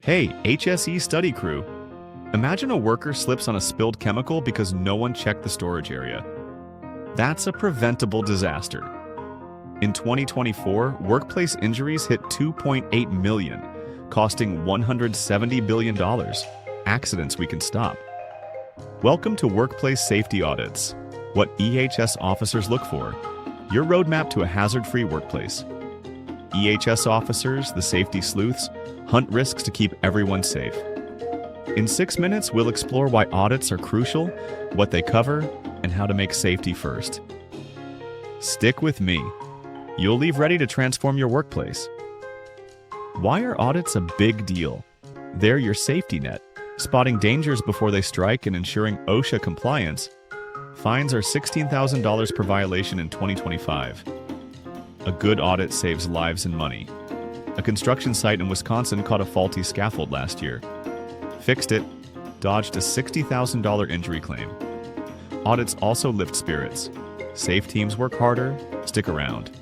Hey, HSEstudy crew. Imagine a worker slips on a spilled chemical because no one checked the storage area. That's a preventable disaster. In 2024, workplace injuries hit 2.8 million, costing $170 billion. Accidents we can stop. Welcome to Workplace Safety Audits. What EHS officers look for. Your roadmap to a hazard-free workplace. EHS officers, the safety sleuths, hunt risks to keep everyone safe. In 6 minutes, we'll explore why audits are crucial, what they cover, and how to make safety first. Stick with me. You'll leave ready to transform your workplace. Why are audits a big deal? They're your safety net, spotting dangers before they strike and ensuring OSHA compliance. Fines are $16,000 per violation in 2025. A good audit saves lives and money. A construction site in Wisconsin caught a faulty scaffold last year. Fixed it, dodged a $60,000 injury claim. Audits also lift spirits. Safe teams work harder, stick around.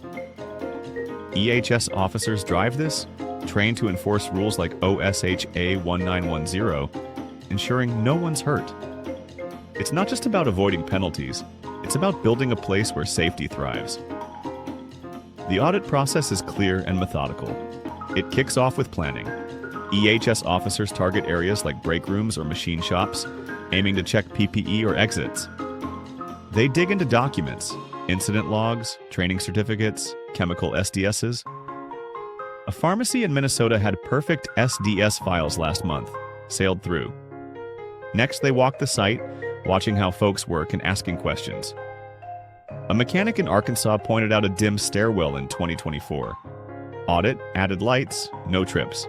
EHS officers drive this, trained to enforce rules like OSHA 1910, ensuring no one's hurt. It's not just about avoiding penalties, it's about building a place where safety thrives. The audit process is clear and methodical. It kicks off with planning. EHS officers target areas like break rooms or machine shops, aiming to check PPE or exits. They dig into documents, incident logs, training certificates, chemical SDSs. A pharmacy in Minnesota had perfect SDS files last month, sailed through. Next, they walk the site, watching how folks work and asking questions. A mechanic in Arkansas pointed out a dim stairwell in 2024. Audit, added lights, no trips.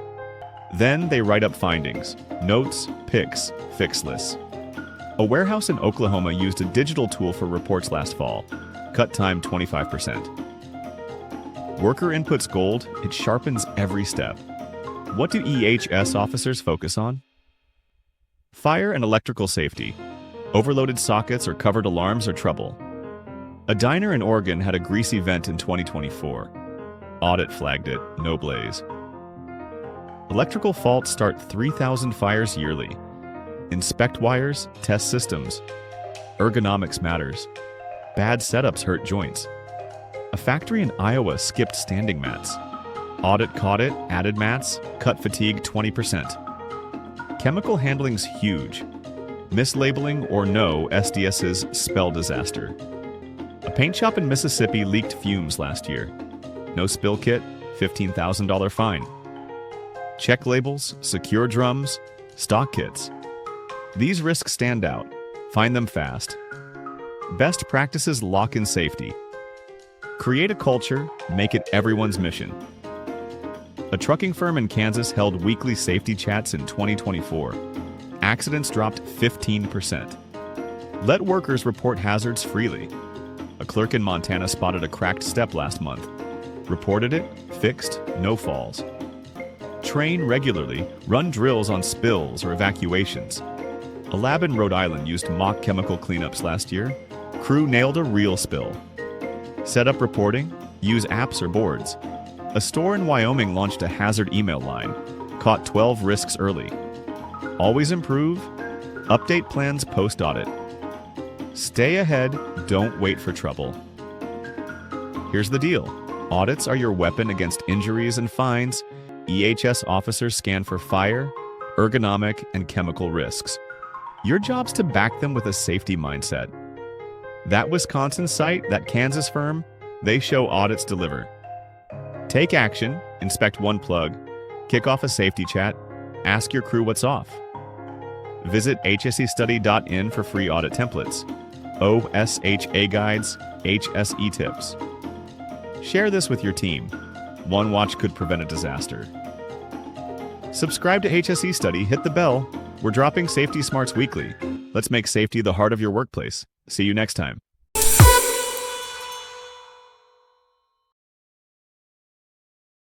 Then they write up findings, notes, pics, fix lists. A warehouse in Oklahoma used a digital tool for reports last fall. Cut time 25%. Worker input's gold, it sharpens every step. What do EHS officers focus on? Fire and electrical safety. Overloaded sockets or covered alarms are trouble. A diner in Oregon had a greasy vent in 2024. Audit flagged it, no blaze. Electrical faults start 3,000 fires yearly. Inspect wires, test systems. Ergonomics matters. Bad setups hurt joints. A factory in Iowa skipped standing mats. Audit caught it, added mats, cut fatigue 20%. Chemical handling's huge. Mislabeling or no SDSs spell disaster. A paint shop in Mississippi leaked fumes last year. No spill kit, $15,000 fine. Check labels, secure drums, stock kits. These risks stand out. Find them fast. Best practices lock in safety. Create a culture, make it everyone's mission. A trucking firm in Kansas held weekly safety chats in 2024. Accidents dropped 15%. Let workers report hazards freely. A clerk in Montana spotted a cracked step last month. Reported it, fixed, no falls. Train regularly, run drills on spills or evacuations. A lab in Rhode Island used mock chemical cleanups last year. Crew nailed a real spill. Set up reporting, use apps or boards. A store in Wyoming launched a hazard email line, caught 12 risks early. Always improve, update plans post-audit. Stay ahead, don't wait for trouble. Here's the deal. Audits are your weapon against injuries and fines. EHS officers scan for fire, ergonomic, and chemical risks. Your job's to back them with a safety mindset. That Wisconsin site, that Kansas firm, they show audits deliver. Take action, inspect one plug, kick off a safety chat, ask your crew what's off. Visit HSEstudy.in for free audit templates, OSHA guides, HSE tips. Share this with your team. One watch could prevent a disaster. Subscribe to HSEstudy, hit the bell. We're dropping safety smarts weekly. Let's make safety the heart of your workplace. See you next time.